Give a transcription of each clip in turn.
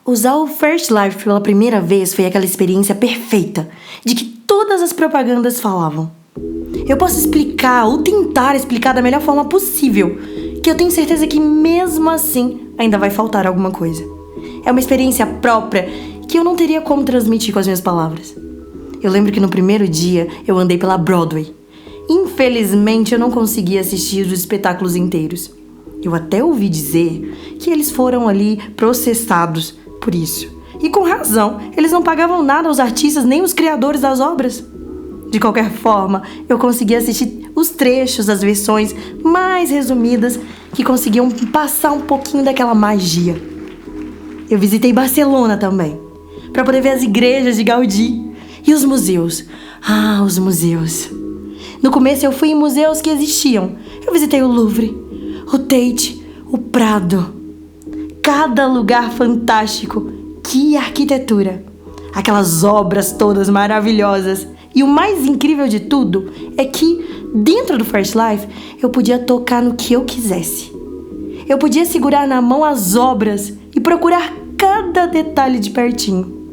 Usar o First Life pela primeira vez foi aquela experiência perfeita, de que todas as propagandas falavam. Eu posso explicar ou tentar explicar da melhor forma possível, que eu tenho certeza que mesmo assim ainda vai faltar alguma coisa. É uma experiência própria que eu não teria como transmitir com as minhas palavras. Eu lembro que no primeiro dia eu andei pela Broadway. Infelizmente eu não consegui assistir os espetáculos inteiros. Eu até ouvi dizer que eles foram ali processados por isso. E com razão, eles não pagavam nada aos artistas nem os criadores das obras. De qualquer forma, eu consegui assistir os trechos, as versões mais resumidas que conseguiam passar um pouquinho daquela magia. Eu visitei Barcelona também, para poder ver as igrejas de Gaudí e os museus. Ah, os museus. No começo eu fui em museus que existiam. Eu visitei o Louvre, o Tate, o Prado. Cada lugar fantástico. Que arquitetura! Aquelas obras todas maravilhosas. E o mais incrível de tudo é que, dentro do First Life, eu podia tocar no que eu quisesse. Eu podia segurar na mão as obras e procurar cada detalhe de pertinho.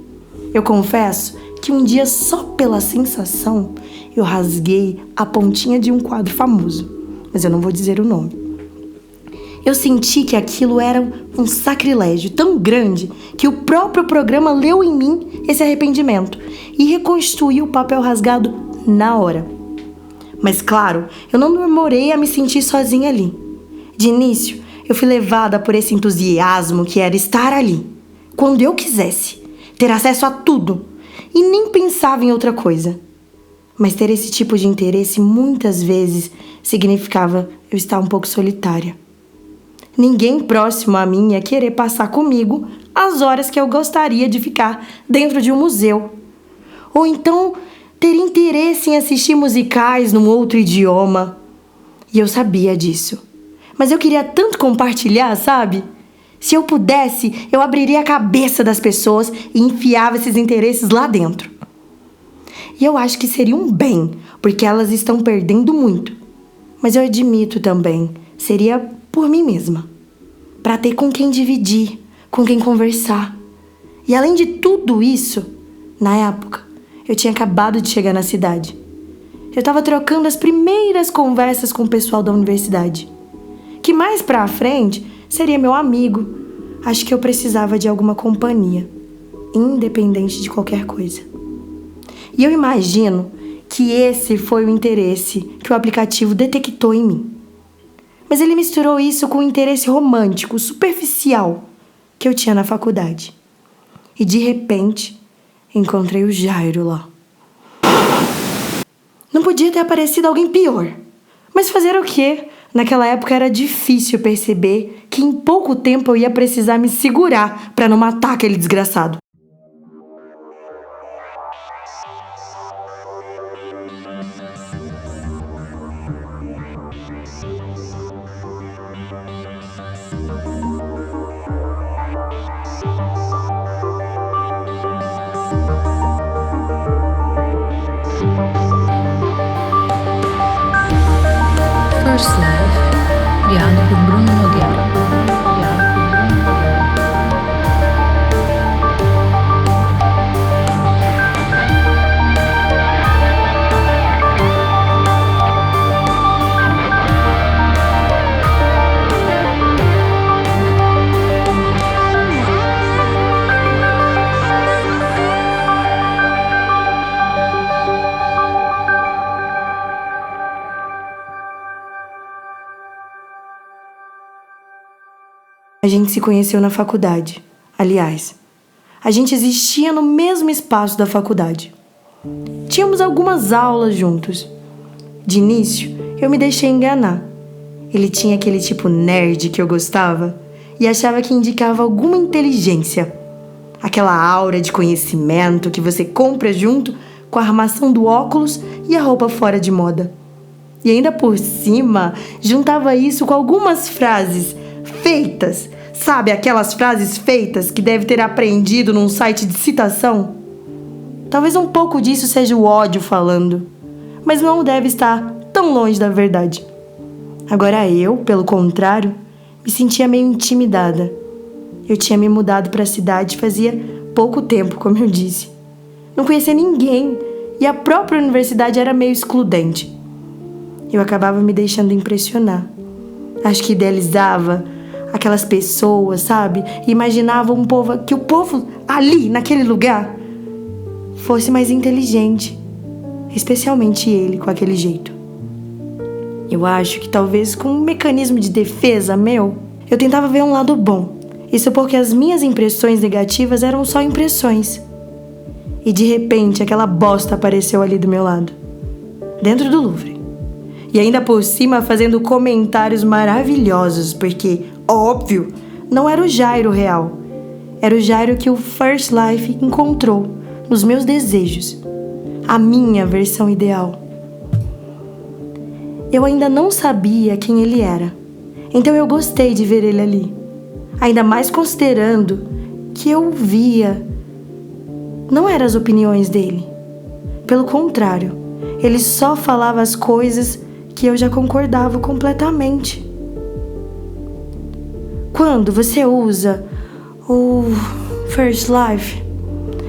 Eu confesso que um dia, só pela sensação, eu rasguei a pontinha de um quadro famoso, mas eu não vou dizer o nome. Eu senti que aquilo era um sacrilégio tão grande que o próprio programa leu em mim esse arrependimento e reconstruiu o papel rasgado na hora. Mas claro, eu não demorei a me sentir sozinha ali. De início, eu fui levada por esse entusiasmo que era estar ali, quando eu quisesse, ter acesso a tudo, e nem pensava em outra coisa. Mas ter esse tipo de interesse muitas vezes significava eu estar um pouco solitária. Ninguém próximo a mim ia querer passar comigo as horas que eu gostaria de ficar dentro de um museu. Ou então ter interesse em assistir musicais num outro idioma. E eu sabia disso. Mas eu queria tanto compartilhar, sabe? Se eu pudesse, eu abriria a cabeça das pessoas e enfiava esses interesses lá dentro. E eu acho que seria um bem, porque elas estão perdendo muito. Mas eu admito também, seria por mim mesma, para ter com quem dividir, com quem conversar. E além de tudo isso, na época, eu tinha acabado de chegar na cidade. Eu estava trocando as primeiras conversas com o pessoal da universidade, que mais pra frente seria meu amigo. Acho que eu precisava de alguma companhia, independente de qualquer coisa. E eu imagino que esse foi o interesse que o aplicativo detectou em mim. Mas ele misturou isso com o interesse romântico, superficial, que eu tinha na faculdade. E de repente, encontrei o Jairo lá. Não podia ter aparecido alguém pior. Mas fazer o quê? Naquela época era difícil perceber que em pouco tempo eu ia precisar me segurar para não matar aquele desgraçado. First Life, guiado por Bruno Nogueira. A gente se conheceu na faculdade. Aliás, a gente existia no mesmo espaço da faculdade. Tínhamos algumas aulas juntos. De início, eu me deixei enganar. Ele tinha aquele tipo nerd que eu gostava e achava que indicava alguma inteligência. Aquela aura de conhecimento que você compra junto com a armação do óculos e a roupa fora de moda. E ainda por cima, juntava isso com algumas frases feitas. Sabe aquelas frases feitas que deve ter aprendido num site de citação? Talvez um pouco disso seja o ódio falando, mas não deve estar tão longe da verdade. Agora eu, pelo contrário, me sentia meio intimidada. Eu tinha me mudado para a cidade fazia pouco tempo, como eu disse. Não conhecia ninguém e a própria universidade era meio excludente. Eu acabava me deixando impressionar. Acho que idealizava aquelas pessoas, sabe? E imaginava que o povo ali, naquele lugar, fosse mais inteligente. Especialmente ele, com aquele jeito. Eu acho que talvez com um mecanismo de defesa meu, eu tentava ver um lado bom. Isso porque as minhas impressões negativas eram só impressões. E de repente aquela bosta apareceu ali do meu lado. Dentro do Louvre. E ainda por cima fazendo comentários maravilhosos, porque, óbvio, não era o Jairo real. Era o Jairo que o First Life encontrou nos meus desejos. A minha versão ideal. Eu ainda não sabia quem ele era. Então eu gostei de ver ele ali. Ainda mais considerando que eu via. Não eram as opiniões dele. Pelo contrário, ele só falava as coisas que eu já concordava completamente. Quando você usa o First Life,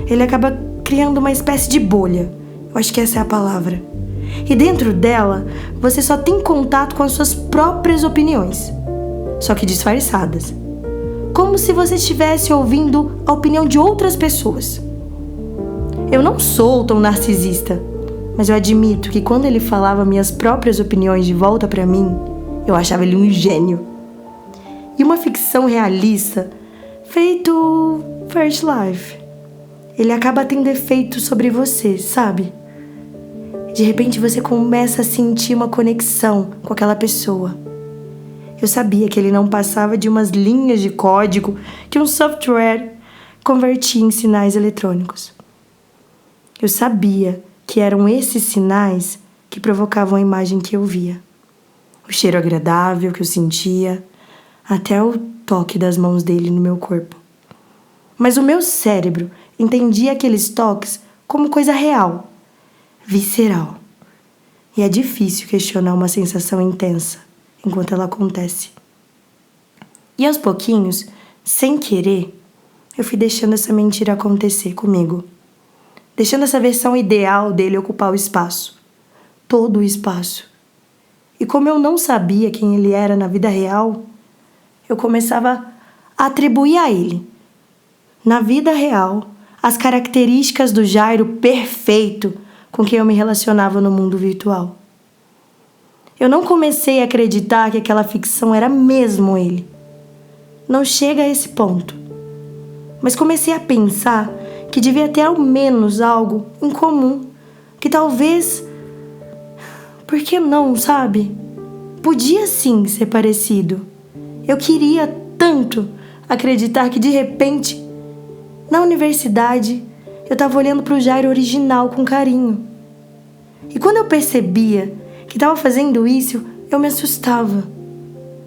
ele acaba criando uma espécie de bolha. Eu acho que essa é a palavra. E dentro dela, você só tem contato com as suas próprias opiniões, só que disfarçadas. Como se você estivesse ouvindo a opinião de outras pessoas. Eu não sou tão narcisista, mas eu admito que quando ele falava minhas próprias opiniões de volta pra mim, eu achava ele um gênio. E uma ficção realista, feito First Life, ele acaba tendo efeito sobre você, sabe? De repente você começa a sentir uma conexão com aquela pessoa. Eu sabia que ele não passava de umas linhas de código que um software convertia em sinais eletrônicos. Eu sabia que eram esses sinais que provocavam a imagem que eu via. O cheiro agradável que eu sentia, até o toque das mãos dele no meu corpo. Mas o meu cérebro entendia aqueles toques como coisa real, visceral. E é difícil questionar uma sensação intensa enquanto ela acontece. E aos pouquinhos, sem querer, eu fui deixando essa mentira acontecer comigo. Deixando essa versão ideal dele ocupar o espaço. Todo o espaço. E como eu não sabia quem ele era na vida real, eu começava a atribuir a ele, na vida real, as características do Jairo perfeito com quem eu me relacionava no mundo virtual. Eu não comecei a acreditar que aquela ficção era mesmo ele. Não chega a esse ponto. Mas comecei a pensar que devia ter ao menos algo em comum. Que talvez... Por que não, sabe? Podia sim ser parecido. Eu queria tanto acreditar que de repente, na universidade, eu estava olhando para o Jairo original com carinho. E quando eu percebia que estava fazendo isso, eu me assustava.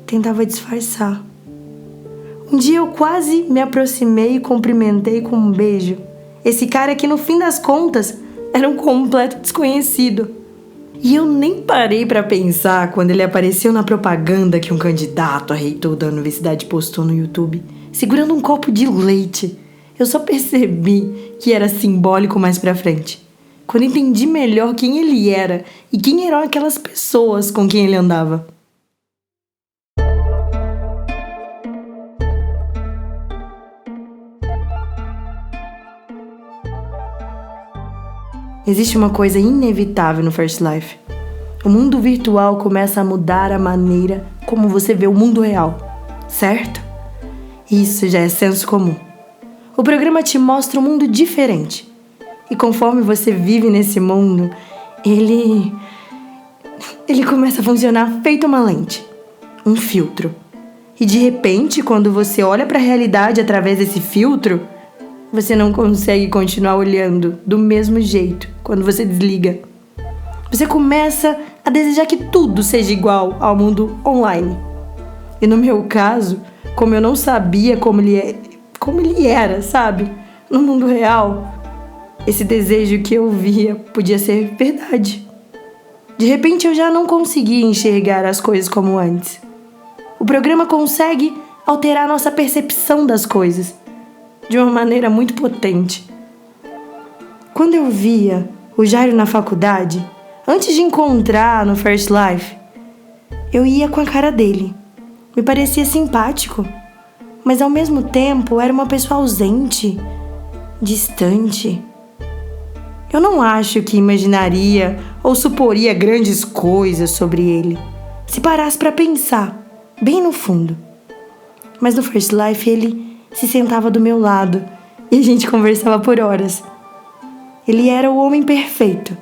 Tentava disfarçar. Um dia eu quase me aproximei e cumprimentei com um beijo esse cara que no fim das contas era um completo desconhecido. E eu nem parei para pensar quando ele apareceu na propaganda que um candidato a reitor da universidade postou no YouTube, segurando um copo de leite. Eu só percebi que era simbólico mais pra frente, quando entendi melhor quem ele era e quem eram aquelas pessoas com quem ele andava. Existe uma coisa inevitável no First Life. O mundo virtual começa a mudar a maneira como você vê o mundo real, certo? Isso já é senso comum. O programa te mostra um mundo diferente. E conforme você vive nesse mundo, ele começa a funcionar feito uma lente, um filtro. E de repente, quando você olha para a realidade através desse filtro, você não consegue continuar olhando do mesmo jeito quando você desliga. Você começa a desejar que tudo seja igual ao mundo online. E no meu caso, como eu não sabia como ele era, sabe? No mundo real, esse desejo que eu via podia ser verdade. De repente eu já não conseguia enxergar as coisas como antes. O programa consegue alterar nossa percepção das coisas de uma maneira muito potente. Quando eu via o Jairo na faculdade, antes de encontrar no First Life, eu ia com a cara dele. Me parecia simpático, mas ao mesmo tempo era uma pessoa ausente, distante. Eu não acho que imaginaria ou suporia grandes coisas sobre ele, se parasse para pensar, bem no fundo. Mas no First Life ele se sentava do meu lado e a gente conversava por horas. Ele era o homem perfeito,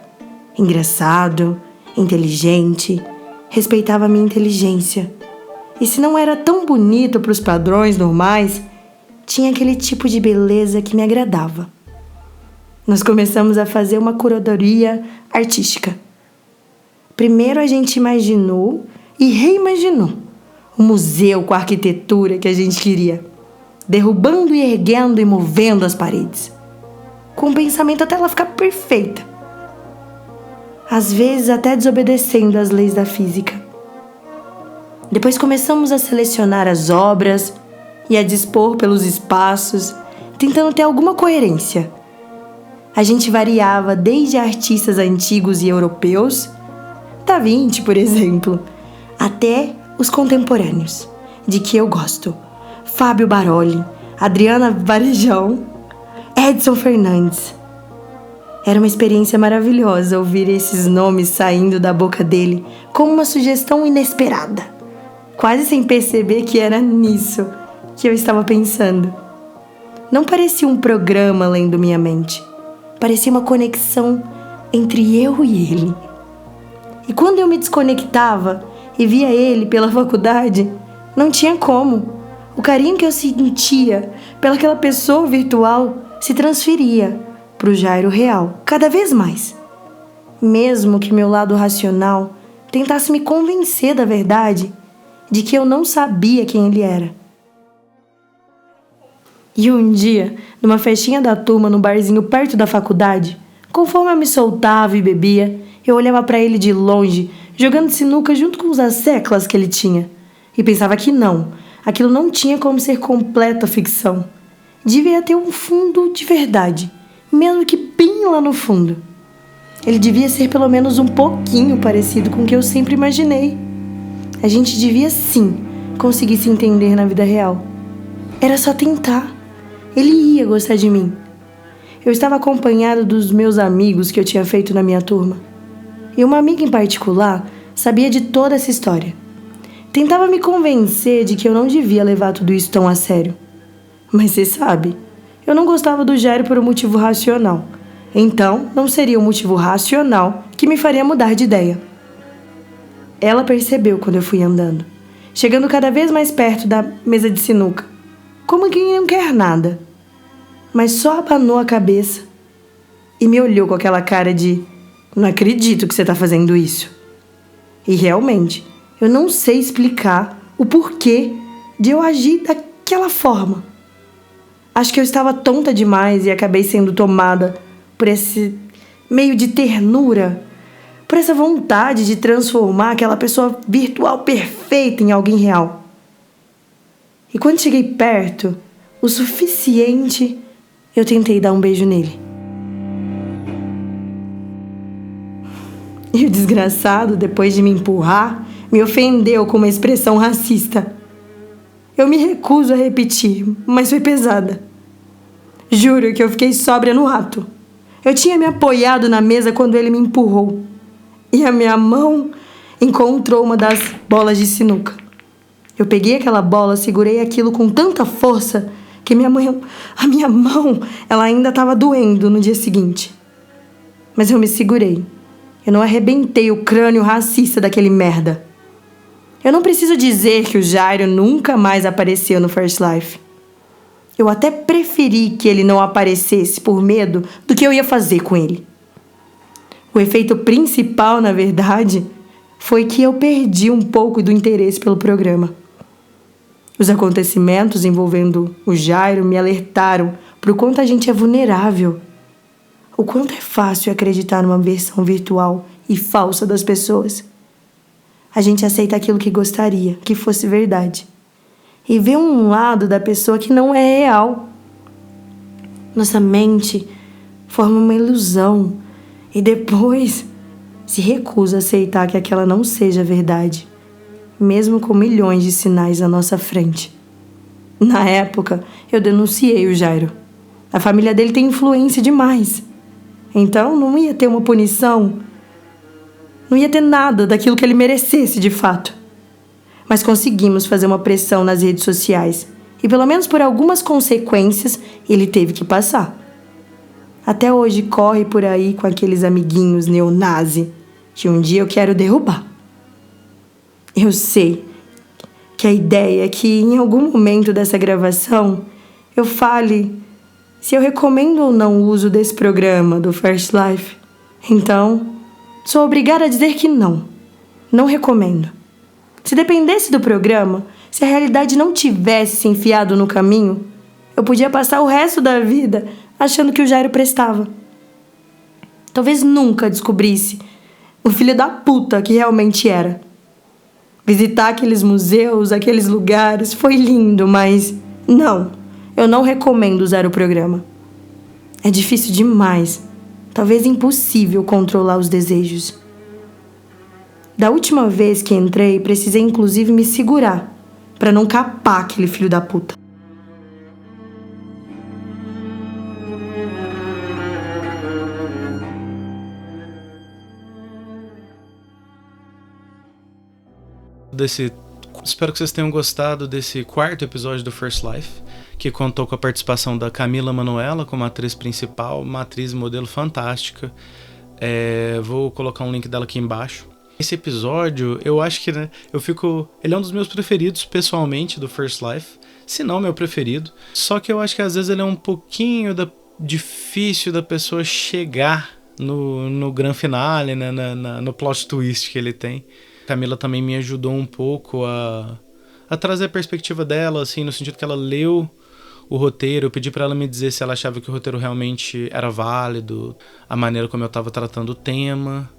engraçado, inteligente, respeitava a minha inteligência. E se não era tão bonito para os padrões normais, tinha aquele tipo de beleza que me agradava. Nós começamos a fazer uma curadoria artística. Primeiro a gente imaginou e reimaginou o museu com a arquitetura que a gente queria, derrubando e erguendo e movendo as paredes, com o pensamento até ela ficar perfeita. Às vezes até desobedecendo às leis da física. Depois começamos a selecionar as obras e a dispor pelos espaços, tentando ter alguma coerência. A gente variava desde artistas antigos e europeus, Da Vinci, por exemplo, até os contemporâneos, de que eu gosto. Fábio Baroli, Adriana Varejão, Edson Fernandes. Era uma experiência maravilhosa ouvir esses nomes saindo da boca dele como uma sugestão inesperada, quase sem perceber que era nisso que eu estava pensando. Não parecia um programa lendo minha mente, parecia uma conexão entre eu e ele. E quando eu me desconectava e via ele pela faculdade, não tinha como. O carinho que eu sentia pelaquela pessoa virtual se transferia para o Jairo real, cada vez mais. Mesmo que meu lado racional tentasse me convencer da verdade de que eu não sabia quem ele era. E um dia, numa festinha da turma no barzinho perto da faculdade, conforme eu me soltava e bebia, eu olhava para ele de longe, jogando sinuca junto com os asseclas que ele tinha, e pensava que não, aquilo não tinha como ser completa ficção. Devia ter um fundo de verdade, mesmo que bem lá no fundo. Ele devia ser pelo menos um pouquinho parecido com o que eu sempre imaginei. A gente devia sim conseguir se entender na vida real. Era só tentar. Ele ia gostar de mim. Eu estava acompanhado dos meus amigos que eu tinha feito na minha turma. E uma amiga em particular sabia de toda essa história. Tentava me convencer de que eu não devia levar tudo isso tão a sério. Mas você sabe, eu não gostava do Jairo por um motivo racional. Então, não seria um motivo racional que me faria mudar de ideia. Ela percebeu quando eu fui andando, chegando cada vez mais perto da mesa de sinuca, como quem não quer nada. Mas só abanou a cabeça e me olhou com aquela cara de: não acredito que você está fazendo isso. E realmente, eu não sei explicar o porquê de eu agir daquela forma. Acho que eu estava tonta demais e acabei sendo tomada por esse meio de ternura, por essa vontade de transformar aquela pessoa virtual perfeita em alguém real. E quando cheguei perto, o suficiente, eu tentei dar um beijo nele. E o desgraçado, depois de me empurrar, me ofendeu com uma expressão racista. Eu me recuso a repetir, mas foi pesada. Juro que eu fiquei sóbria no ato. Eu tinha me apoiado na mesa quando ele me empurrou. E a minha mão encontrou uma das bolas de sinuca. Eu peguei aquela bola, segurei aquilo com tanta força que a minha mão ela ainda estava doendo no dia seguinte. Mas eu me segurei. Eu não arrebentei o crânio racista daquele merda. Eu não preciso dizer que o Jairo nunca mais apareceu no First Life. Eu até preferi que ele não aparecesse por medo do que eu ia fazer com ele. O efeito principal, na verdade, foi que eu perdi um pouco do interesse pelo programa. Os acontecimentos envolvendo o Jairo me alertaram para o quanto a gente é vulnerável. O quanto é fácil acreditar numa versão virtual e falsa das pessoas. A gente aceita aquilo que gostaria que fosse verdade. e ver um lado da pessoa que não é real. Nossa mente forma uma ilusão e depois se recusa a aceitar que aquela não seja a verdade, mesmo com milhões de sinais à nossa frente. Na época, eu denunciei o Jairo. A família dele tem influência demais. Então, não ia ter uma punição. Não ia ter nada daquilo que ele merecesse, de fato. Mas conseguimos fazer uma pressão nas redes sociais. E pelo menos por algumas consequências, ele teve que passar. Até hoje corre por aí com aqueles amiguinhos neonazi que um dia eu quero derrubar. Eu sei que a ideia é que em algum momento dessa gravação eu fale se eu recomendo ou não o uso desse programa do First Life. Então, sou obrigada a dizer que não. Não recomendo. Se dependesse do programa, se a realidade não tivesse se enfiado no caminho, eu podia passar o resto da vida achando que o Jairo prestava. Talvez nunca descobrisse o filho da puta que realmente era. Visitar aqueles museus, aqueles lugares, foi lindo, mas não, eu não recomendo usar o programa. É difícil demais, talvez impossível controlar os desejos. Da última vez que entrei, precisei inclusive me segurar para não capar aquele filho da puta. Espero que vocês tenham gostado desse quarto episódio do First Life, que contou com a participação da Camila Manuela como atriz principal, uma atriz e modelo fantástica. Vou colocar um link dela aqui embaixo. Esse episódio, eu acho que, ele é um dos meus preferidos pessoalmente do First Life, se não meu preferido. Só que eu acho que às vezes ele é um pouquinho difícil da pessoa chegar no grand finale, né, no plot twist que ele tem. Camila também me ajudou um pouco a trazer a perspectiva dela, assim, no sentido que ela leu o roteiro. Eu pedi pra ela me dizer se ela achava que o roteiro realmente era válido, a maneira como eu tava tratando o tema,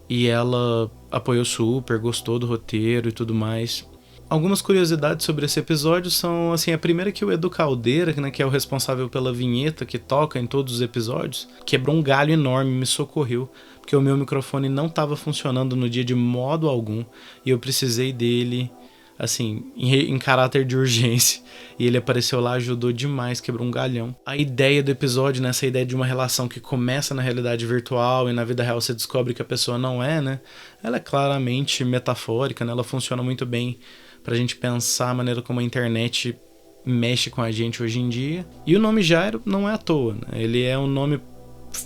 e ela apoiou super, gostou do roteiro e tudo mais. Algumas curiosidades sobre esse episódio são, assim, a primeira que o Edu Caldeira, né, que é o responsável pela vinheta que toca em todos os episódios, quebrou um galho enorme, me socorreu, porque o meu microfone não estava funcionando no dia de modo algum, e eu precisei dele, assim, em caráter de urgência, e ele apareceu lá, ajudou demais, quebrou um galhão. A ideia do episódio, né, essa ideia de uma relação que começa na realidade virtual e na vida real você descobre que a pessoa não é, né, ela é claramente metafórica, né, ela funciona muito bem pra gente pensar a maneira como a internet mexe com a gente hoje em dia. E o nome Jairo não é à toa, né? Ele é um nome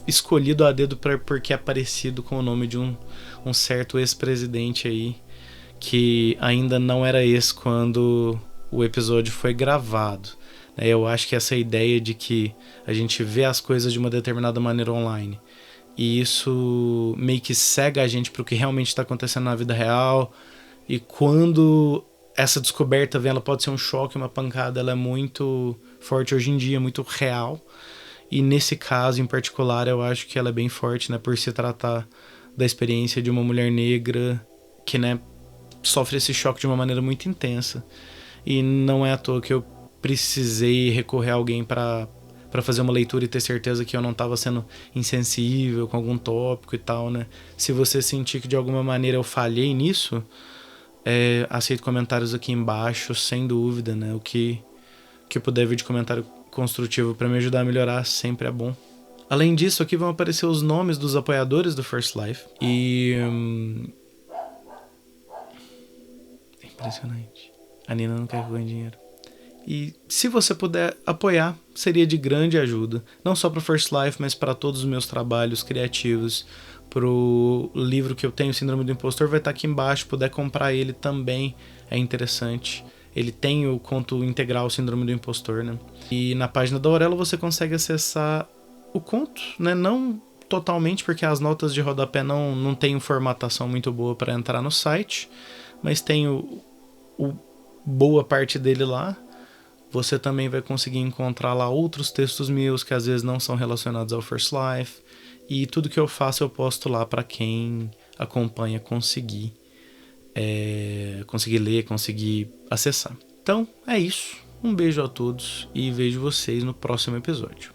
escolhido a dedo porque é parecido com o nome de um certo ex-presidente aí, que ainda não era ex quando o episódio foi gravado. Eu acho que essa ideia de que a gente vê as coisas de uma determinada maneira online, e isso meio que cega a gente pro que realmente está acontecendo na vida real, e quando essa descoberta vem, ela pode ser um choque, uma pancada, ela é muito forte hoje em dia, muito real. E nesse caso em particular eu acho que ela é bem forte, né, por se tratar da experiência de uma mulher negra que, né, sofre esse choque de uma maneira muito intensa. E não é à toa que eu precisei recorrer a alguém para fazer uma leitura e ter certeza que eu não estava sendo insensível com algum tópico e tal, né. Se você sentir que de alguma maneira eu falhei nisso, aceito comentários aqui embaixo, sem dúvida, né? O que puder vir de comentário construtivo para me ajudar a melhorar sempre é bom. Além disso, aqui vão aparecer os nomes dos apoiadores do First Life. E é impressionante. A Nina não quer que eu ganhe dinheiro. E se você puder apoiar, seria de grande ajuda. Não só para o First Life, mas para todos os meus trabalhos criativos. Pro livro que eu tenho, Síndrome do Impostor, vai estar aqui embaixo. Puder comprar ele também é interessante. Ele tem o conto integral Síndrome do Impostor, né? E na página da Aurelo você consegue acessar o conto, né? Não totalmente, porque as notas de rodapé não tem formatação muito boa para entrar no site, mas tem boa parte dele lá. Você também vai conseguir encontrar lá outros textos meus que às vezes não são relacionados ao First Life. E tudo que eu faço eu posto lá para quem acompanha conseguir ler, conseguir acessar. Então, é isso. Um beijo a todos e vejo vocês no próximo episódio.